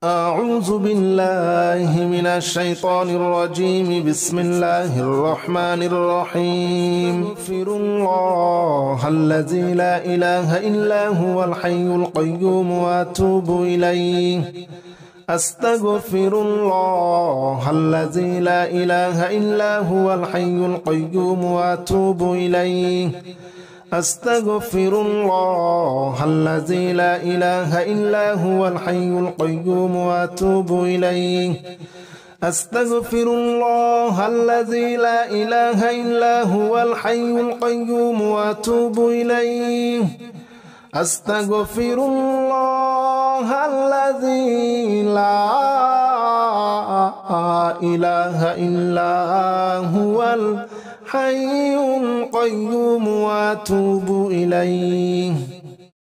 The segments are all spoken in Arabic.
أعوذ بالله من الشيطان الرجيم. بسم الله الرحمن الرحيم. أستغفر الله الذي لا إله إلا هو الحي القيوم وأتوب إليه. أستغفر الله الذي لا إله إلا هو الحي القيوم وأتوب إليه. أستغفر الله الذي لا إله إلا هو الحي القيوم وأتوب إليه. أستغفر الله الذي لا إله إلا هو الحي القيوم وأتوب إليه. أستغفر الله الذي لا إله إلا هو الحي القيوم وأتوب إليه.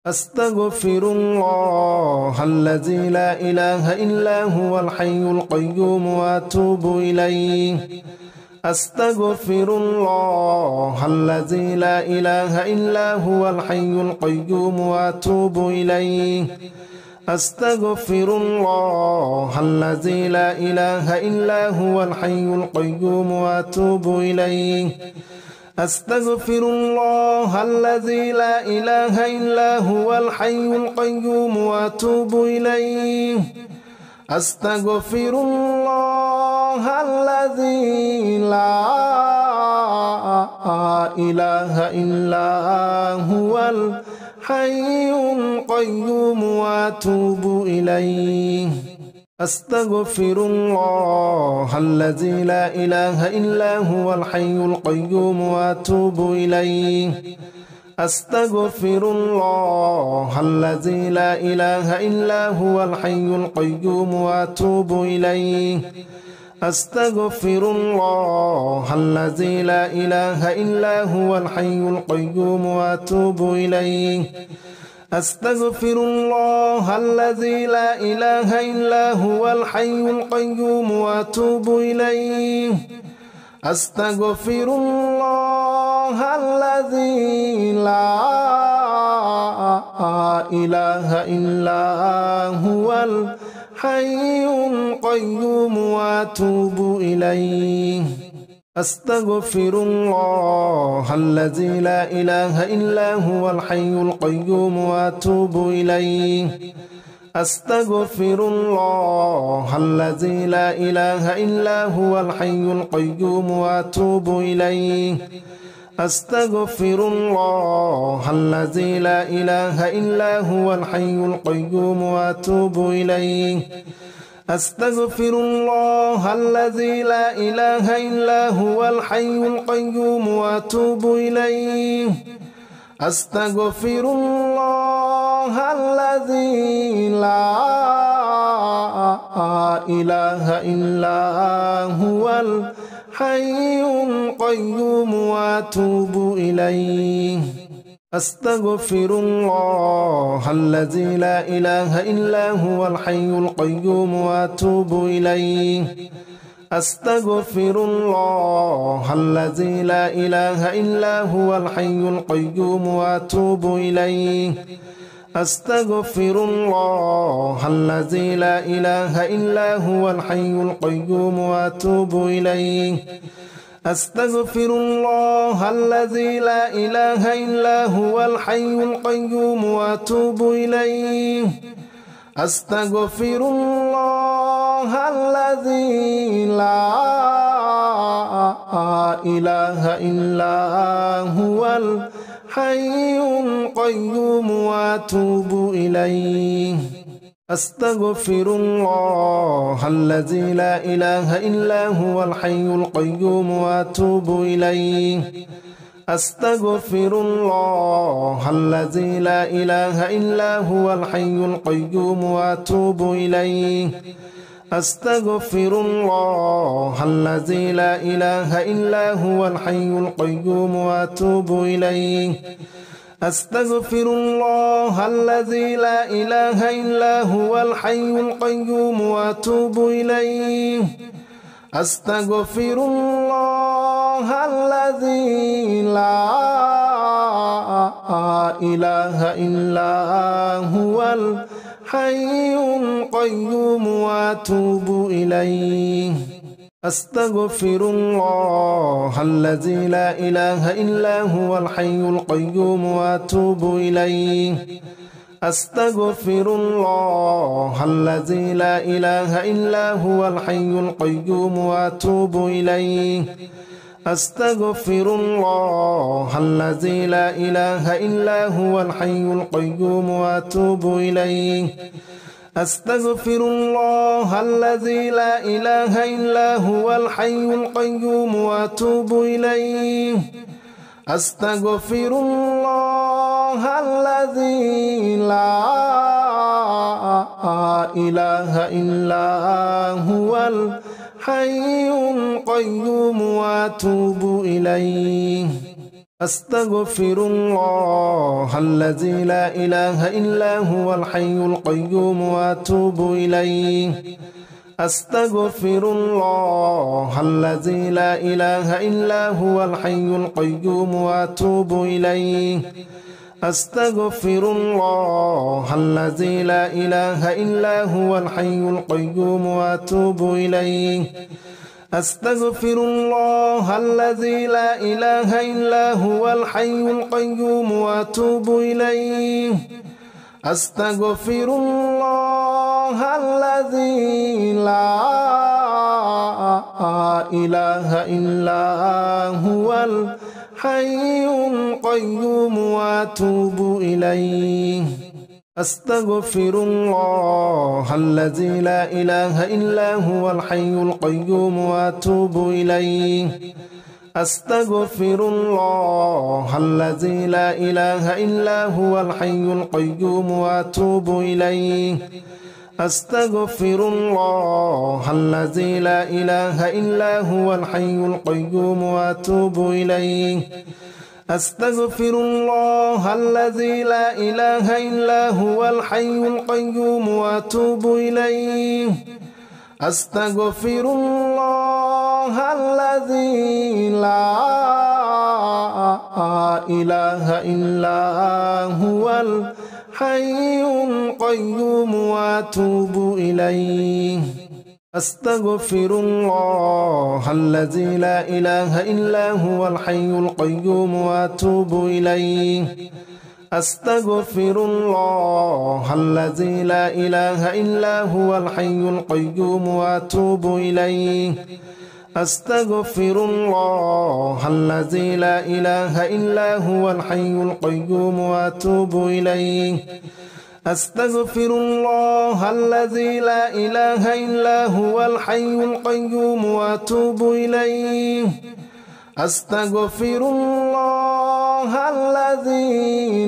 أستغفر الله الذي لا إله إلا هو الحي القيوم وأتوب إليه. أستغفر الله الذي لا إله إلا هو الحي القيوم وأتوب إليه. أستغفر الله الذي لا إله إلا هو الحي القيوم وأتوب إليه. أستغفر الله الذي لا إله إلا هو الحي القيوم وأتوب إليه. أستغفر الله الذي لا إله إلا هو الحي القيوم وأتوب إليه. أستغفر الله الذي لا إله إلا هو الحي القيوم وأتوب إليه. أستغفر الله الذي لا إله إلا هو الحي القيوم وأتوب إليه. أستغفر الله الذي لا إله إلا هو الحي القيوم وأتوب إليه. أستغفر الله الذي لا إله إلا هو الحي القيوم وأتوب إليه. أستغفر الله الذي لا إله إلا هو الحي القيوم وأتوب إليه. أستغفر الله الذي لا إله إلا هو الحي القيوم وأتوب إليه. أستغفر الله الذي لا إله إلا هو الحي القيوم وأتوب إليه. أستغفر الله الذي لا إله إلا هو الحي القيوم وأتوب إليه. أستغفر الله الذي لا إله إلا هو الحي القيوم وأتوب إليه. أستغفر الله الذي لا إله إلا هو الحي القيوم وأتوب إليه. أستغفر الله الذي لا إله إلا هو الحي القيوم وأتوب إليه. أستغفر الله الذي لا إله إلا هو الحي القيوم وأتوب إليه. أستغفر الله الذي لا إله إلا هو الحي القيوم وأتوب إليه. أستغفر الله الذي لا إله إلا هو الحي القيوم وأتوب إليه. أستغفر الله الذي لا إله إلا هو الحي القيوم وأتوب إليه. أستغفر الله الذي لا إله إلا هو الحي القيوم وأتوب إليه. أستغفر الله الذي لا إله إلا هو الحي القيوم وأتوب إليه. أستغفر الله الذي لا إله إلا هو الحي القيوم وأتوب إليه. أستغفر الله الذي لا إله إلا هو الحي القيوم وأتوب إليه. أستغفر الله الذي لا إله إلا هو حي قيوم وأتوب إليه أستغفر الله الذي لا إله إلا هو الحي القيوم وأتوب إليه أستغفر الله الذي لا إله إلا هو الحي القيوم وأتوب إليه أستغفر الله الذي لا إله إلا هو الحي القيوم وأتوب إليه أستغفر الله الذي لا إله إلا هو الحي القيوم وأتوب إليه أستغفر الله الذي لا إله إلا هو الحي القيوم وأتوب إليه أستغفر الله الذي لا إله إلا هو الحي القيوم وأتوب إليه أستغفر الله الذي لا إله إلا هو الحي القيوم وأتوب إليه أستغفر الله الذي لا إله إلا هو الحي القيوم وأتوب إليه أستغفر الله الذي لا إله إلا هو الحي القيوم وأتوب إليه أستغفر الله الذي لا إله إلا هو الحي القيوم وأتوب إليه أستغفر الله الذي لا إله إلا هو الحي القيوم وأتوب إليه أستغفر الله الذي لا إله إلا هو الحي القيوم وأتوب إليه أستغفر الله الذي لا إله إلا هو الحي القيوم وأتوب إليه أستغفر الله الذي لا إله إلا هو الحي القيوم وأتوب إليه أستغفر الله الذي لا إله إلا هو الحي القيوم وأتوب إليه أستغفر الله الذي لا إله إلا هو الحي القيوم وأتوب إليه أستغفر الله الذي لا إله إلا هو الحي القيوم وأتوب إليه أستغفر الله الذي لا إله إلا هو الحي القيوم وأتوب إليه أستغفر الله الذي لا إله إلا هو الحي القيوم وأتوب إليه أستغفر الله الذي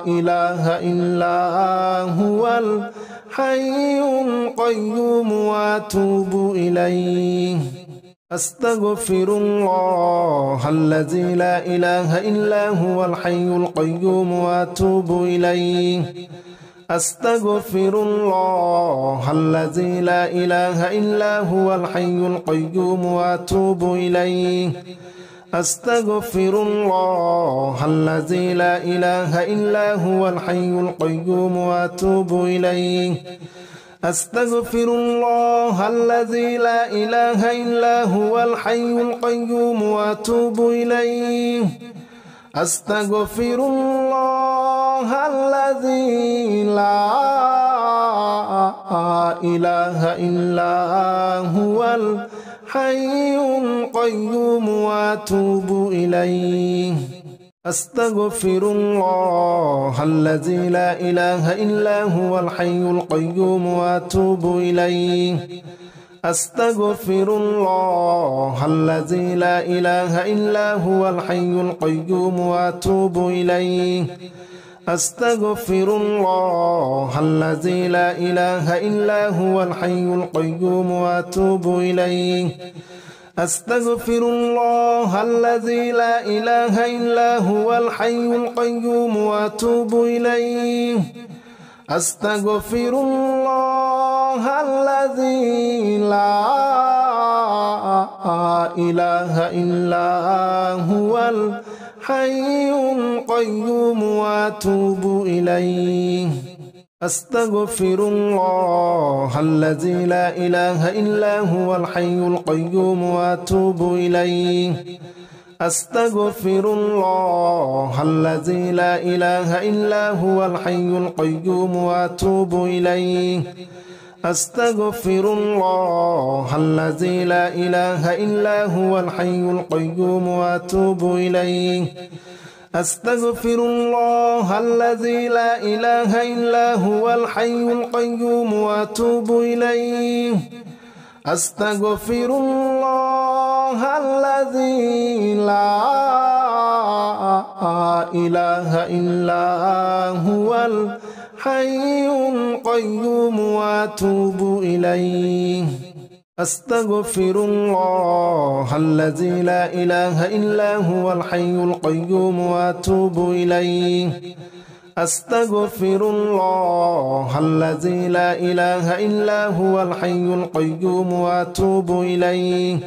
لا إله إلا هو الحي القيوم وأتوب إليه أستغفر الله الذي لا إله إلا هو الحي القيوم وأتوب إليه أستغفر الله الذي لا إله إلا هو الحي القيوم وأتوب إليه أستغفر الله الذي لا إله إلا هو الحي القيوم وأتوب إليه أستغفر الله الذي لا إله إلا هو الحي القيوم وأتوب إليه أستغفر الله الذي لا إله إلا هو الحي القيوم وأتوب إليه أستغفر الله الذي لا إله إلا هو الحي القيوم وأتوب إليه أستغفر الله الذي لا إله إلا هو الحي القيوم وأتوب إليه أستغفر الله الذي لا إله إلا هو الحي القيوم وأتوب إليه أستغفر الله الذي لا إله إلا هو الحي القيوم وأتوب إليه أستغفر الله الذي لا إله إلا هو حي قيوم وأتوب إليه أستغفر الله الذي لا إله إلا هو الحي القيوم وأتوب إليه أستغفر الله الذي لا إله إلا هو الحي القيوم وأتوب إليه أستغفر الله الذي لا إله إلا هو الحي القيوم وأتوب إليه أستغفر الله الذي لا إله إلا هو الحي القيوم وأتوب إليه أستغفر الله الذي لا إله إلا هو الحي القيوم وأتوب إليه أستغفر الله الذي لا إله إلا هو الحي القيوم وأتوب إليه أستغفر الله الذي لا إله إلا هو الحي القيوم وأتوب إليه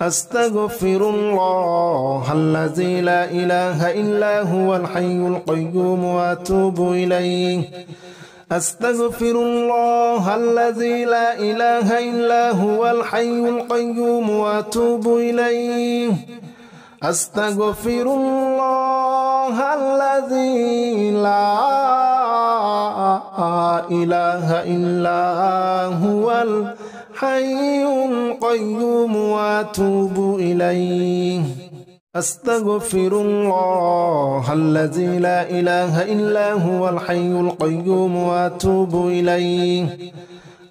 أستغفر الله الذي لا إله إلا هو الحي القيوم وأتوب إليه أستغفر الله الذي لا إله إلا هو الحي القيوم وأتوب إليه أستغفر الله الذي لا إله إلا هو الحي القيوم وأتوب إليه أستغفر الله الذي لا إله إلا هو الحي القيوم وأتوب إليه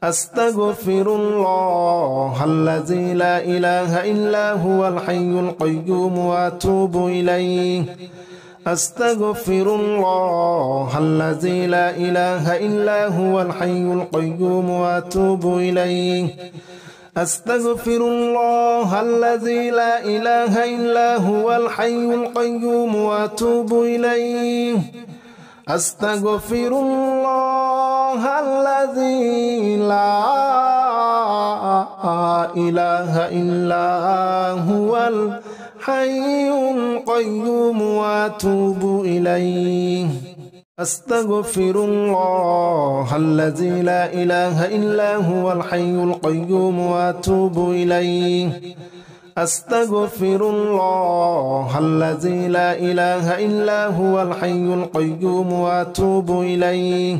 أستغفر الله الذي لا إله إلا هو الحي القيوم وأتوب إليه أستغفر الله الذي لا إله إلا هو الحي القيوم وأتوب إليه أستغفر الله الذي لا إله إلا هو الحي القيوم وأتوب إليه أستغفر الله الذي لا إله إلا هو الحي القيوم وأتوب إليه أستغفر الله الذي لا إله إلا هو الحي القيوم وأتوب إليه أستغفر الله الذي لا إله إلا هو الحي القيوم وأتوب إليه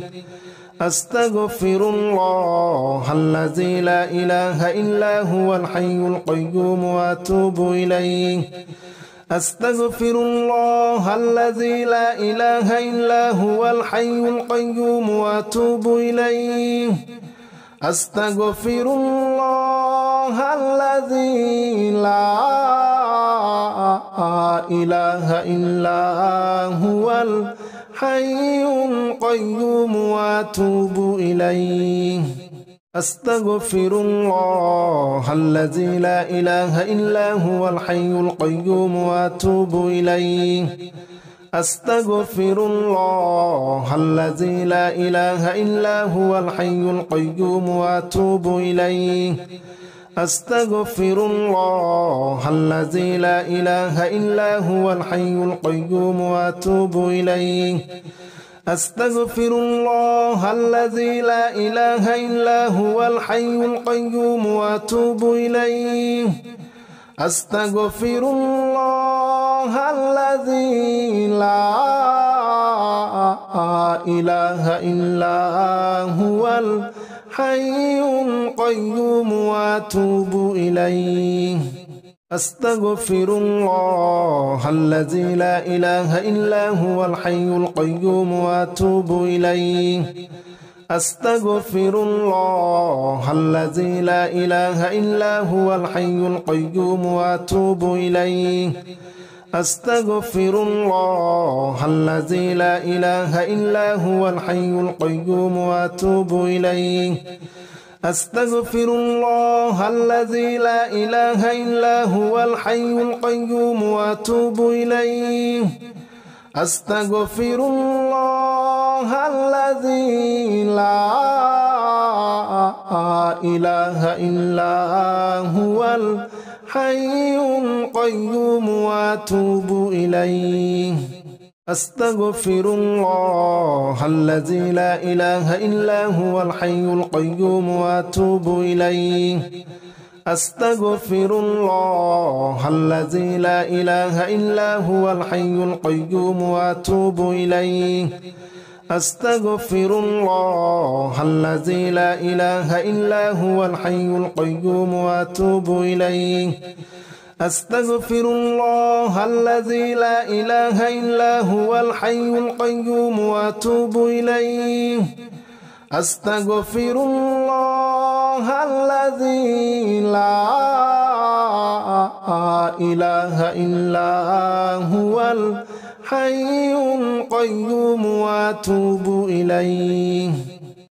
أستغفر الله الذي لا إله إلا هو الحي القيوم وأتوب إليه أستغفر الله الذي لا إله إلا هو الحي القيوم وأتوب إليه أستغفر الله الذي لا إله إلا هو الحي القيوم وأتوب إليه أستغفر الله الذي لا إله إلا هو الحي القيوم وأتوب إليه أستغفر الله الذي لا إله إلا هو الحي القيوم وأتوب إليه أستغفر الله الذي لا إله إلا هو الحي القيوم وأتوب إليه أستغفر الله الذي لا إله إلا هو الحي القيوم وأتوب إليه أستغفر الله الذي لا إله إلا هو الحي القيوم وأتوب إليه أستغفر الله الذي لا إله إلا هو الحي القيوم وأتوب إليه أستغفر الله الذي لا إله إلا هو الحي القيوم وأتوب إليه أستغفر الله الذي لا إله إلا هو الحي القيوم وأتوب إليه أستغفر الله الذي لا إله إلا هو الحي القيوم وأتوب إليه أستغفر الله الذي لا إله إلا هو حي قيوم وأتوب إليه أستغفر الله الذي لا إله إلا هو الحي القيوم وأتوب إليه أستغفر الله الذي لا إله إلا هو الحي القيوم وأتوب إليه أستغفر الله الذي لا إله إلا هو الحي القيوم وأتوب إليه أستغفر الله الذي لا إله إلا هو الحي القيوم وأتوب إليه أستغفر الله الذي لا إله إلا هو الحي القيوم وأتوب إليه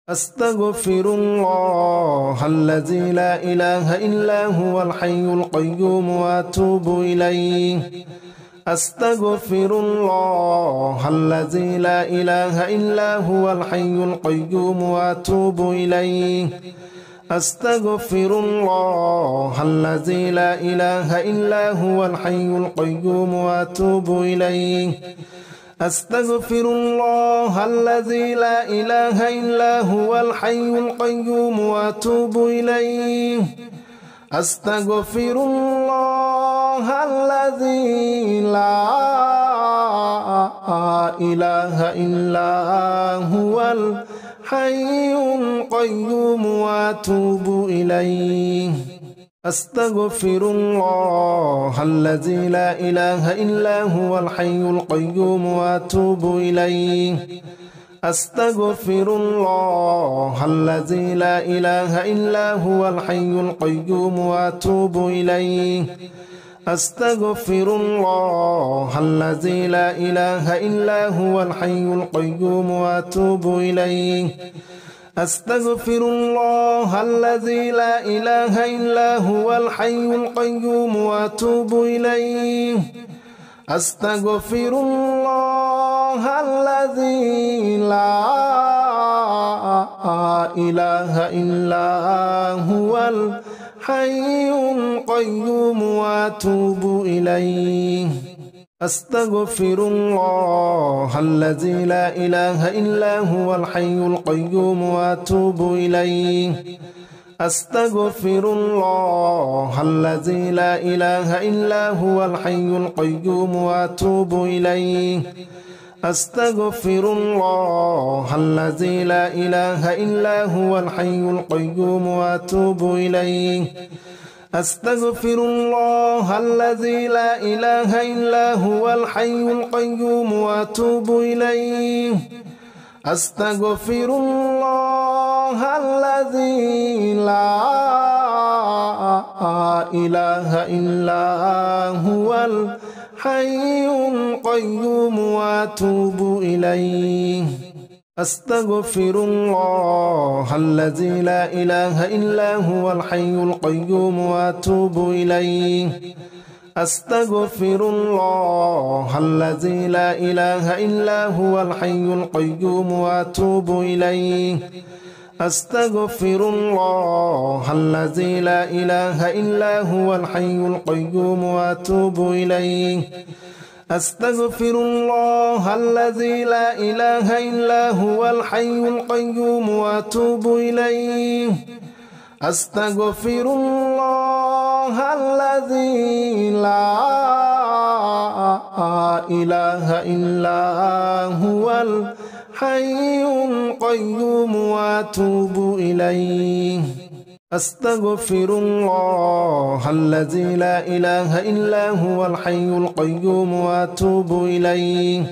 أستغفر الله الذي لا إله إلا هو الحي القيوم وأتوب إليه أستغفر الله الذي لا إله إلا هو الحي القيوم وأتوب إليه أستغفر الله الذي لا إله إلا هو الحي القيوم وأتوب إليه أستغفر الله الذي لا إله إلا هو الحي القيوم وأتوب إليه أستغفر الله الذي لا إله إلا هو الحي القيوم وأتوب إليه أستغفر الله الذي لا إله إلا هو الحي القيوم وأتوب إليه أستغفر الله الذي لا إله إلا هو الحي القيوم وأتوب إليه أستغفر الله الذي لا إله إلا هو الحي القيوم وأتوب إليه أستغفر الله الذي لا إله إلا هو الحي القيوم وأتوب إليه أستغفر الله الذي لا إله إلا هو الحي القيوم وأتوب إليه أستغفر الله الذي لا إله إلا هو الحي القيوم وأتوب إليه أستغفر الله الذي لا إله إلا هو الحي القيوم وأتوب إليه أستغفر الله الذي لا إله إلا هو الحي القيوم وأتوب إليه أستغفر الله الذي لا إله إلا هو الحي القيوم وأتوب إليه أستغفر الله الذي لا إله إلا هو الحي القيوم وأتوب إليه أستغفر الله الذي لا إله إلا هو الحي القيوم وأتوب إليه أستغفر الله الذي لا إله إلا هو الحي القيوم وأتوب إليه أستغفر الله الذي لا إله إلا هو الحي القيوم وأتوب إليه أستغفر الله الذي لا إله إلا هو الحي القيوم وأتوب إليه أستغفر الله الذي لا إله إلا هو الحي القيوم وأتوب إليه أستغفر الله الذي لا إله إلا هو الحي القيوم وأتوب إليه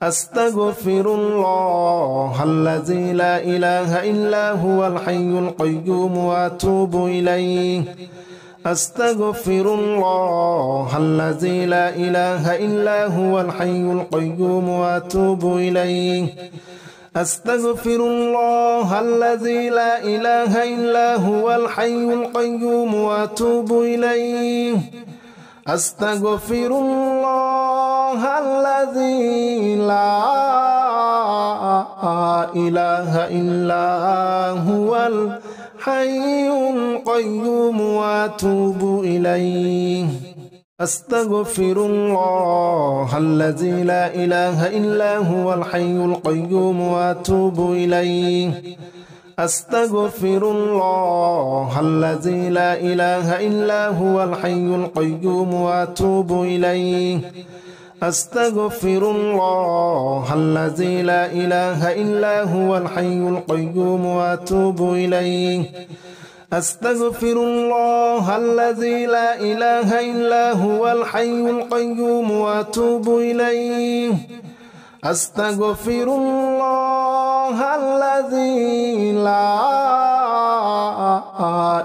أستغفر الله الذي لا إله إلا هو الحي القيوم وأتوب إليه أستغفر الله الذي لا إله إلا هو الحي القيوم وأتوب إليه أستغفر الله الذي لا إله إلا هو الحي القيوم وأتوب إليه أستغفر الله الذي لا إله إلا هو حي قيوم وأتوب إليه أستغفر الله الذي لا إله إلا هو الحي القيوم وأتوب إليه أستغفر الله الذي لا إله إلا هو الحي القيوم وأتوب إليه أستغفر الله الذي لا إله إلا هو الحي القيوم وأتوب إليه أستغفر الله الذي لا إله إلا هو الحي القيوم وأتوب إليه أستغفر الله الذي لا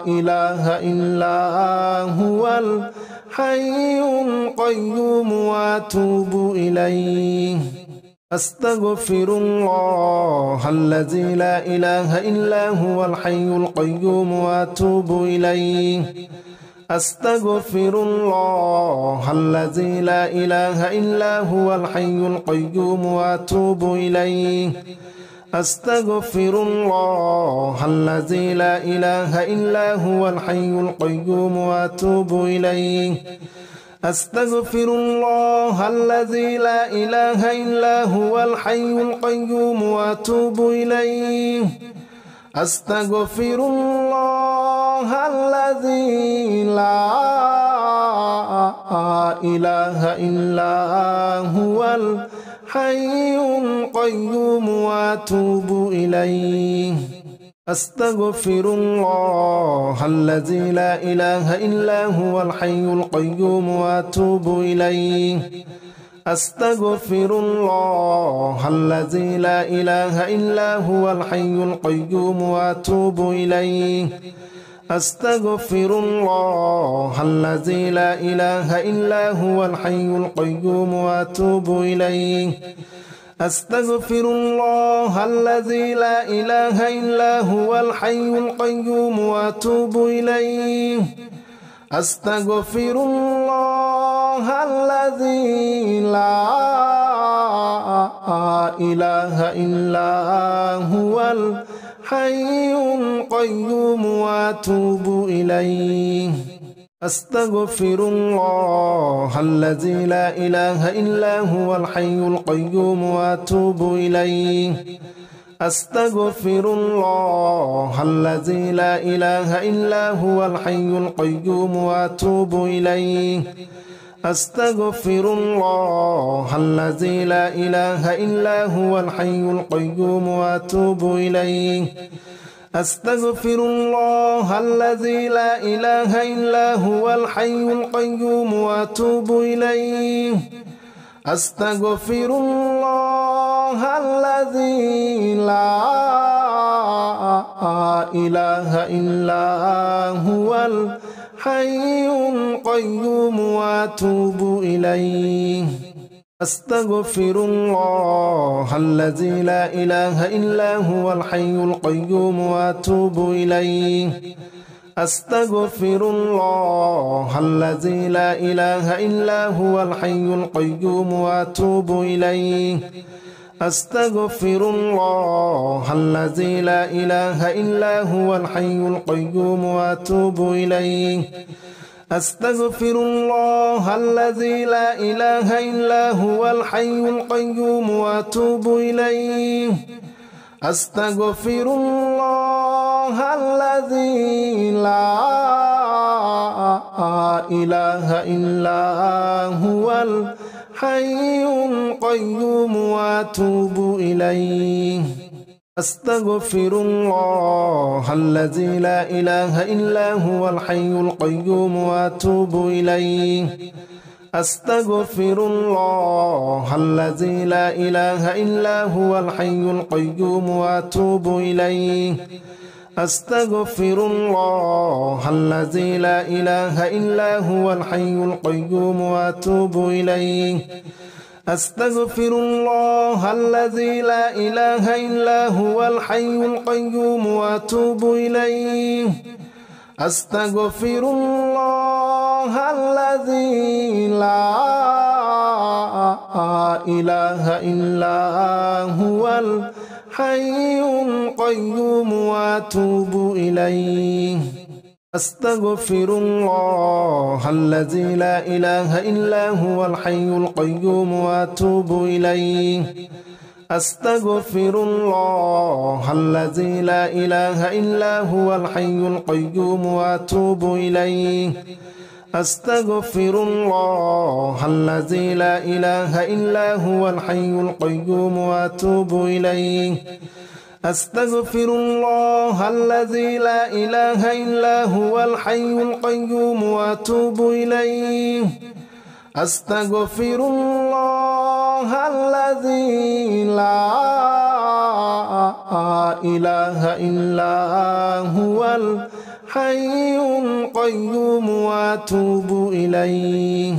إله إلا هو الحي القيوم وأتوب إليه أستغفر الله الذي لا إله إلا هو الحي القيوم وأتوب إليه أستغفر الله الذي لا إله إلا هو الحي القيوم وأتوب إليه أستغفر الله الذي لا إله إلا هو الحي القيوم وأتوب إليه أستغفر الله الذي لا إله إلا هو الحي القيوم وأتوب إليه أستغفر الله الذي لا إله إلا هو الحي القيوم وأتوب إليه أستغفر الله الذي لا إله إلا هو الحي القيوم وأتوب إليه أستغفر الله الذي لا إله إلا هو الحي القيوم وأتوب إليه أستغفر الله الذي لا إله إلا هو الحي القيوم وأتوب إليه أستغفر الله الذي لا إله إلا هو الحي القيوم وأتوب إليه أستغفر الله الذي لا إله إلا هو الحي القيوم وأتوب إليه أستغفر الله الذي لا إله إلا هو الحي القيوم وأتوب إليه أستغفر الله الذي لا إله إلا هو الحي القيوم وأتوب إليه أستغفر الله الذي لا إله إلا هو الحي القيوم وأتوب إليه أستغفر الله الذي لا إله إلا هو الحي القيوم وأتوب إليه أستغفر الله الذي لا إله إلا هو الحي القيوم وأتوب إليه أستغفر الله الذي لا إله إلا هو الحي القيوم وأتوب إليه أستغفر الله الذي لا إله إلا هو الحي القيوم وأتوب إليه أستغفر الله الذي لا إله إلا هو الحي القيوم وأتوب إليه أستغفر الله الذي لا إله إلا هو الحي القيوم وأتوب إليه أستغفر الله الذي لا إله إلا هو الحي القيوم وأتوب إليه أستغفر الله الذي لا إله إلا هو الحي القيوم وأتوب إليه أستغفر الله الذي لا إله إلا هو الحي القيوم وأتوب إليه أستغفر الله الذي لا إله إلا هو الحي القيوم وأتوب إليه أستغفر الله الذي لا إله إلا هو الحي القيوم وأتوب إليه أستغفر الله الذي لا إله إلا هو حي قيوم وأتوب إليه أستغفر الله الذي لا إله إلا هو الحي القيوم وأتوب إليه أستغفر الله الذي لا إله إلا هو الحي القيوم وأتوب إليه أستغفر الله الذي لا إله إلا هو الحي القيوم وأتوب إليه أستغفر الله الذي لا إله إلا هو الحي القيوم وأتوب إليه أستغفر الله الذي لا إله إلا هو الحي القيوم وأتوب إليه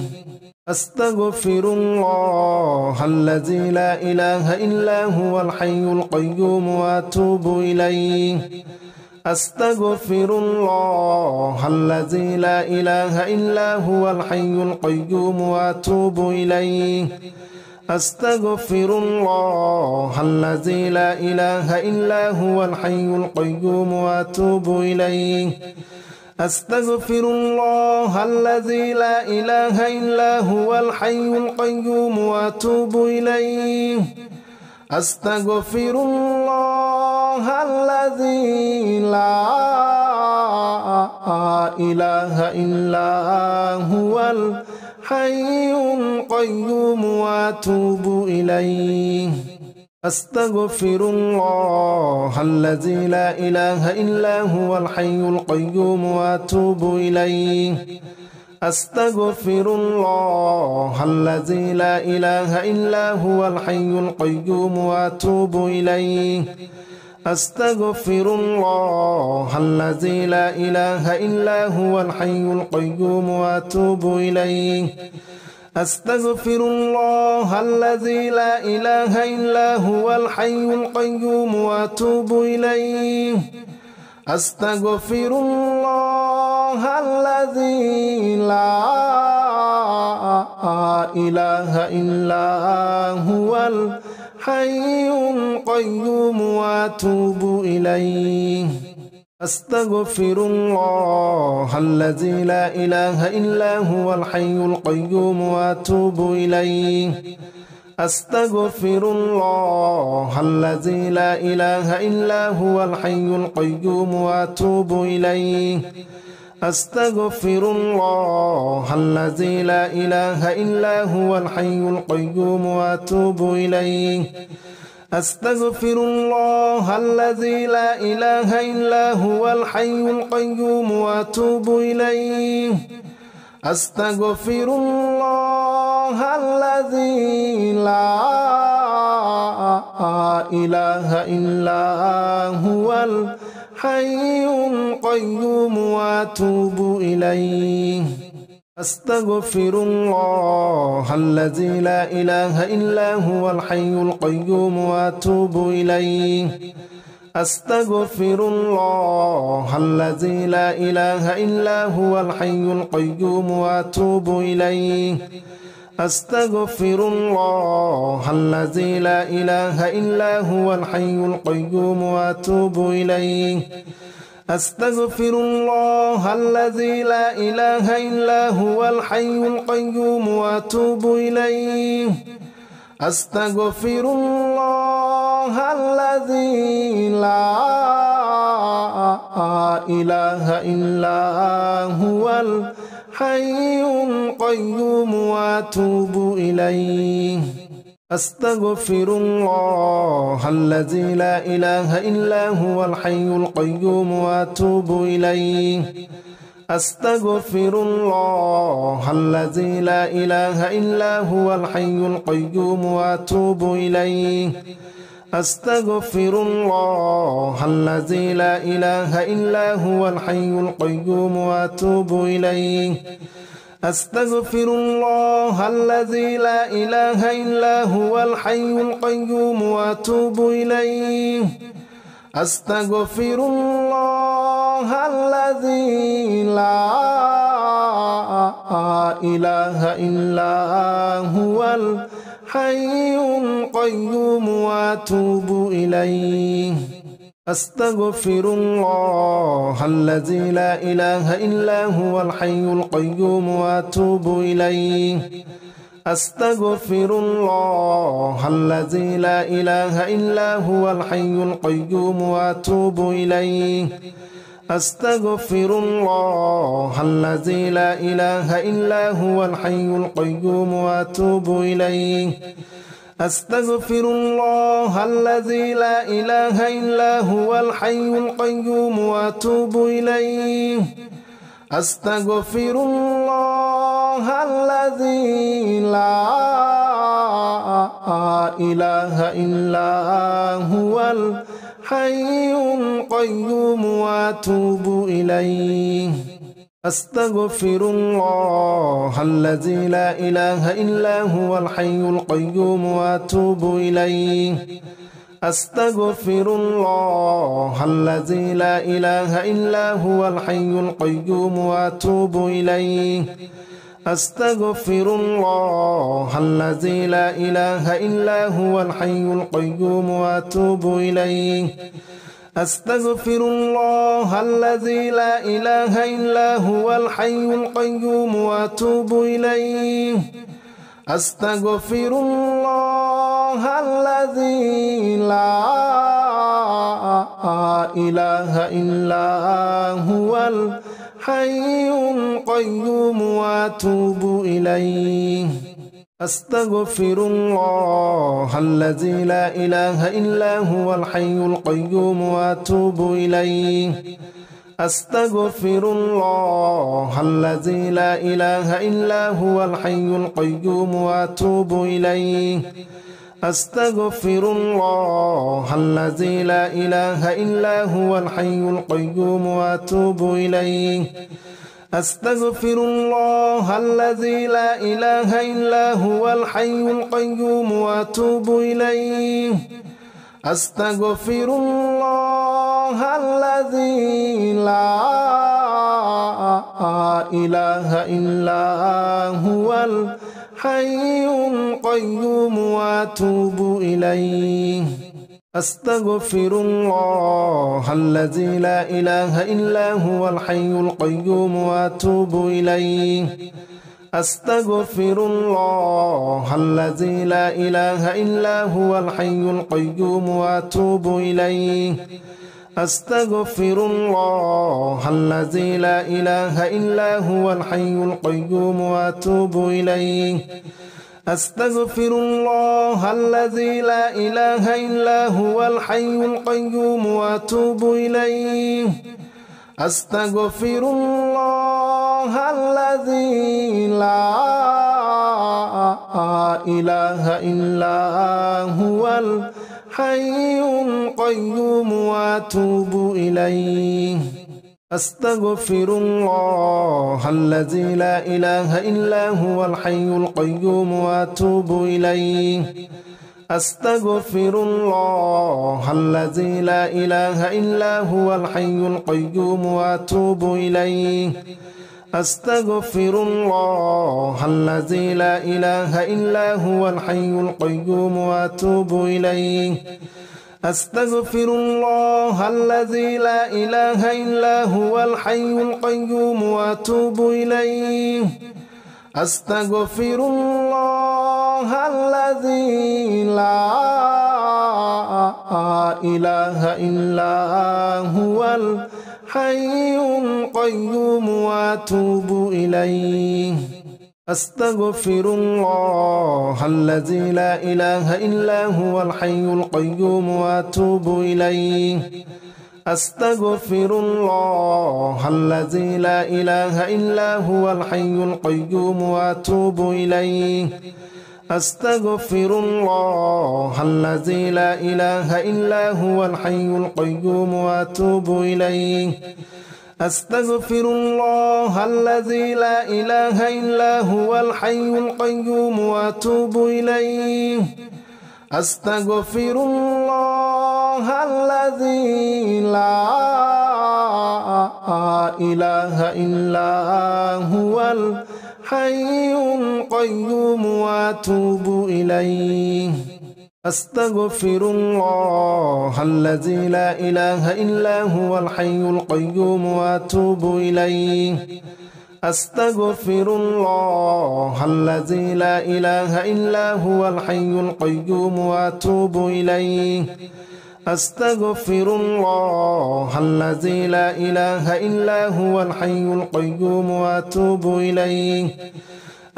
أستغفر الله الذي لا إله إلا هو الحي القيوم وأتوب إليه أستغفر الله الذي لا إله إلا هو الحي القيوم وأتوب إليه أستغفر الله الذي لا إله إلا هو الحي القيوم وأتوب إليه أستغفر الله الذي لا إله إلا هو الحي القيوم وأتوب إليه أستغفر الله الذي لا إله إلا هو الحي القيوم وأتوب إليه أستغفر الله الذي لا إله إلا هو الحي القيوم وأتوب إليه أستغفر الله الذي لا إله إلا هو الحي القيوم وأتوب إليه أستغفر الله الذي لا إله إلا هو الحي القيوم وأتوب إليه أستغفر الله الذي لا إله إلا هو الحي القيوم وأتوب إليه أستغفر الله الذي لا إله إلا هو الحي القيوم وأتوب إليه أستغفر الله الذي لا إله إلا هو الحي القيوم وأتوب إليه أستغفر الله الذي لا إله إلا هو الحي القيوم وأتوب إليه أستغفر الله الذي لا إله إلا هو الحي القيوم وأتوب إليه أستغفر الله الذي لا إله إلا هو الحي القيوم وأتوب إليه أستغفر الله الذي لا إله إلا هو الحي القيوم وأتوب إليه أستغفر الله الذي لا إله إلا هو الحي القيوم وأتوب إليه أستغفر الله الذي لا إله إلا هو الحي القيوم وأتوب إليه أستغفر الله الذي لا إله إلا هو الحي القيوم وأتوب إليه أستغفر الله الذي لا إله إلا هو الحي القيوم وأتوب إليه أستغفر الله الذي لا إله إلا هو الحي القيوم وأتوب إليه أستغفر الله الذي لا إله إلا هو الحي القيوم وأتوب إليه أستغفر الله الذي لا إله إلا هو الحي القيوم وأتوب إليه أستغفر الله الذي لا إله إلا هو الحي القيوم وأتوب إليه أستغفر الله الذي لا إله إلا هو الحي القيوم وأتوب إليه أستغفر الله الذي لا إله إلا هو حي قيوم وأتوب إليه أستغفر الله الذي لا إله إلا هو الحي القيوم وأتوب إليه أستغفر الله الذي لا إله إلا هو الحي القيوم وأتوب إليه أستغفر الله الذي لا إله إلا هو الحي القيوم وأتوب إليه أستغفر الله الذي لا إله إلا هو الحي القيوم وأتوب إليه أستغفر الله الذي لا إله إلا هو الحي القيوم وأتوب إليه أستغفر الله الذي لا إله إلا هو الحي القيوم وأتوب إليه أستغفر الله الذي لا إله إلا هو الحي القيوم وأتوب إليه أستغفر الله الذي لا إله إلا هو الحي القيوم وأتوب إليه أستغفر الله الذي لا إله إلا هو الحي القيوم وأتوب إليه أستغفر الله الذي لا إله إلا هو الحي القيوم وأتوب إليه أستغفر الله الذي لا إله إلا هو الحي القيوم وأتوب إليه أستغفر الله الذي لا إله إلا هو الحي القيوم وأتوب إليه أستغفر الله الذي لا إله إلا هو الحي القيوم وأتوب إليه أستغفر الله الذي لا إله إلا هو الحي القيوم وأتوب إليه أستغفر الله الذي لا إله إلا هو الحي القيوم وأتوب إليه أستغفر الله الذي لا إله إلا هو الحي القيوم وأتوب إليه أستغفر الله الذي لا إله إلا هو الحي القيوم وأتوب إليه أستغفر الله الذي لا إله إلا هو الحي القيوم وأتوب إليه أستغفر الله الذي لا إله إلا هو الحي القيوم وأتوب إليه أستغفر الله الذي لا إله إلا هو الحي القيوم وأتوب إليه أستغفر الله الذي لا إله إلا هو الحي القيوم وأتوب إليه أستغفر الله الذي لا إله إلا هو الحي القيوم وأتوب إليه أستغفر الله الذي لا إله إلا هو الحي القيوم وأتوب إليه أستغفر الله الذي لا إله إلا هو الحي القيوم وأتوب إليه أستغفر الله الذي لا إله إلا هو الحي القيوم وأتوب إليه أستغفر الله الذي لا إله إلا هو الحي القيوم وأتوب إليه أستغفر الله الذي لا إله إلا هو الحي القيوم وأتوب إليه أستغفر الله الذي لا إله إلا هو الحي القيوم وأتوب إليه أستغفر الله الذي لا إله إلا هو الحي القيوم وأتوب إليه أستغفر الله الذي لا إله إلا هو حي قيوم وأتوب إليه أستغفر الله الذي لا إله إلا هو الحي القيوم وأتوب إليه أستغفر الله الذي لا إله إلا هو الحي القيوم وأتوب إليه أستغفر الله الذي لا إله إلا هو الحي القيوم وأتوب إليه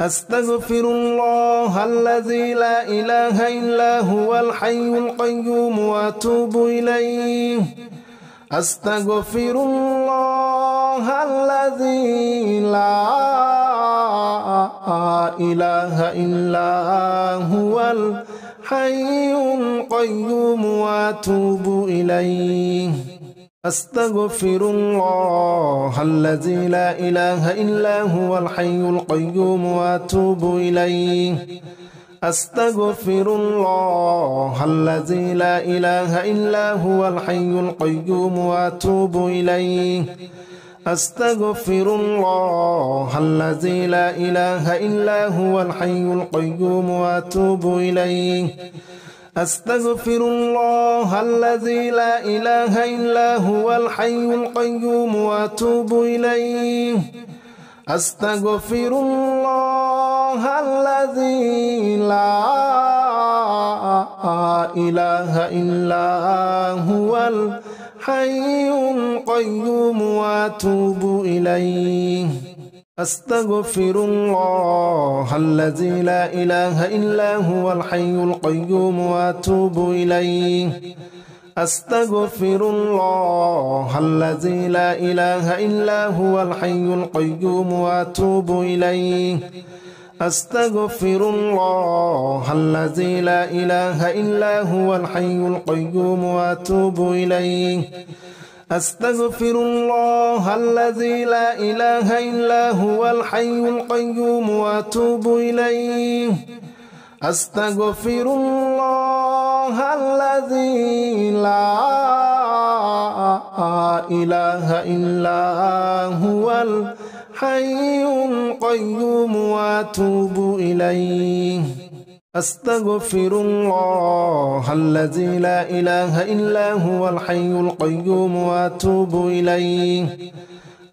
أستغفر الله الذي لا إله إلا هو الحي القيوم وأتوب إليه أستغفر الله الذي لا إله إلا هو الحي القيوم وأتوب إليه أستغفر الله الذي لا إله إلا هو الحي القيوم وأتوب إليه أستغفر الله الذي لا إله إلا هو الحي القيوم وأتوب إليه أستغفر الله الذي لا إله إلا هو الحي القيوم وأتوب إليه أستغفر الله الذي لا إله إلا هو الحي القيوم وأتوب إليه أستغفر الله الذي لا إله إلا هو الحي القيوم وأتوب إليه أستغفر الله الذي لا إله إلا هو الحي القيوم وأتوب إليه أستغفر الله الذي لا إله إلا هو الحي القيوم وأتوب إليه أستغفر الله الذي لا إله إلا هو الحي القيوم وأتوب إليه أستغفر الله الذي لا إله إلا هو الحي القيوم وأتوب إليه أستغفر الله الذي لا إله إلا هو الحي القيوم وأتوب إليه أستغفر الله الذي لا إله إلا هو الحي القيوم وأتوب إليه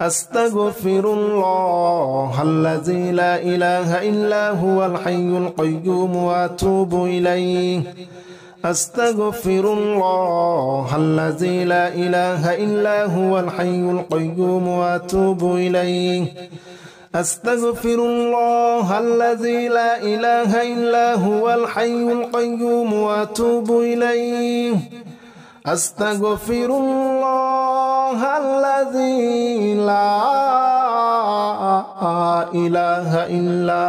أستغفر الله الذي لا إله إلا هو الحي القيوم وأتوب إليه أستغفر الله الذي لا إله إلا هو الحي القيوم وأتوب إليه أستغفر الله الذي لا إله إلا هو الحي القيوم وأتوب إليه أستغفر الله الذي لا إله إلا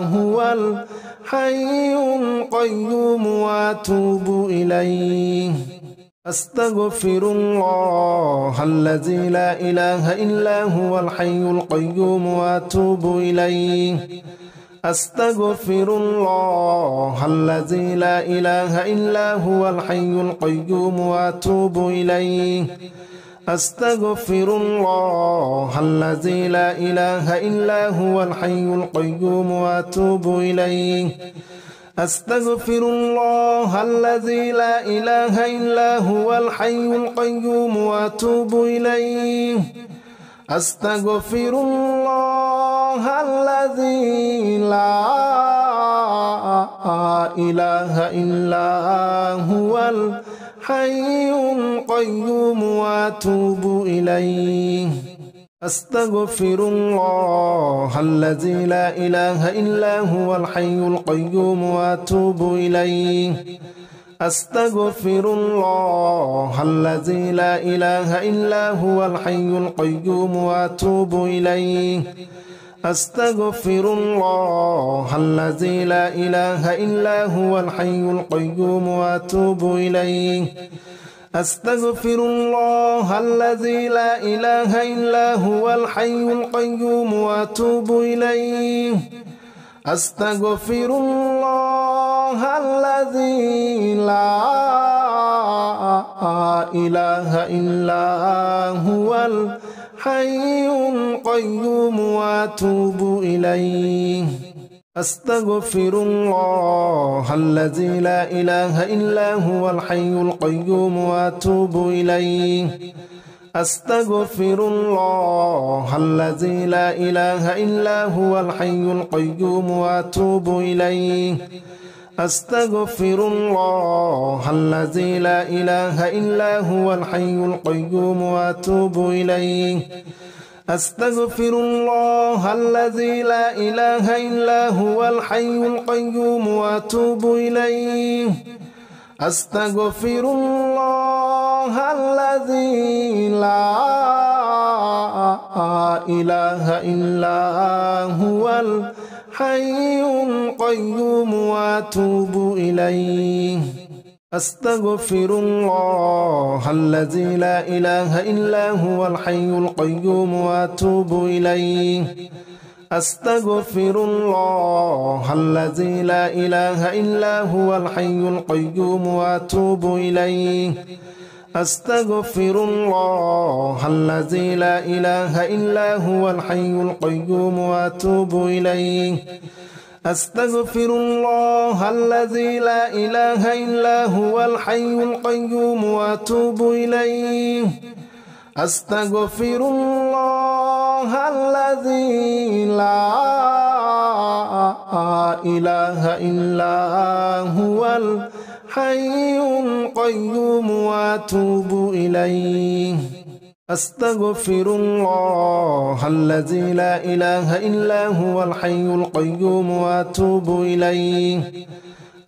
هو الحي القيوم وأتوب إليه أستغفر الله الذي لا إله إلا هو الحي القيوم وأتوب إليه أستغفر الله الذي لا إله إلا هو الحي القيوم وأتوب إليه أستغفر الله الذي لا إله إلا هو الحي القيوم وأتوب إليه أستغفر الله الذي لا إله إلا هو الحي القيوم وأتوب إليه أستغفر الله الذي لا إله إلا هو الحي القيوم وأتوب إليه أستغفر الله الذي لا إله إلا هو الحي القيوم وأتوب إليه أستغفر الله الذي لا إله إلا هو الحي القيوم وأتوب إليه أستغفر الله الذي لا إله إلا هو الحي القيوم وأتوب إليه أستغفر الله الذي لا إله إلا هو الحي القيوم وأتوب إليه أستغفر الله الذي لا إله إلا هو حي قيوم وأتوب إليه أستغفر الله الذي لا إله إلا هو الحي القيوم وأتوب إليه أستغفر الله الذي لا إله إلا هو الحي القيوم وأتوب إليه أستغفر الله الذي لا إله إلا هو الحي القيوم وأتوب إليه أستغفر الله الذي لا إله إلا هو الحي القيوم وأتوب إليه أستغفر الله الذي لا إله إلا هو الحي القيوم وأتوب إليه أستغفر الله الذي لا إله إلا هو الحي القيوم وأتوب إليه أستغفر الله الذي لا إله إلا هو الحي القيوم وأتوب إليه أستغفر الله الذي لا إله إلا هو الحي القيوم وأتوب إليه أستغفر الله الذي لا إله إلا هو الحي القيوم وأتوب إليه أستغفر الله الذي لا إله إلا هو الحي القيوم وأتوب إليه أستغفر الله الذي لا إله إلا هو الحي القيوم وأتوب إليه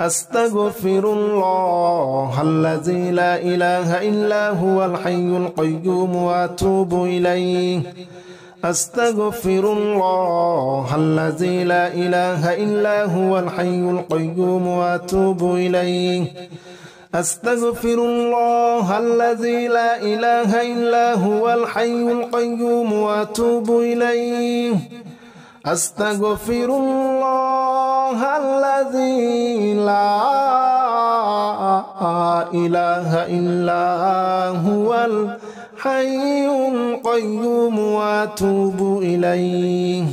أستغفر الله الذي لا إله إلا هو الحي القيوم وأتوب إليه أستغفر الله الذي لا إله إلا هو الحي القيوم وأتوب إليه أستغفر الله الذي لا إله إلا هو الحي القيوم وأتوب إليه أستغفر الله الذي لا إله إلا هو الحي القيوم وأتوب إليه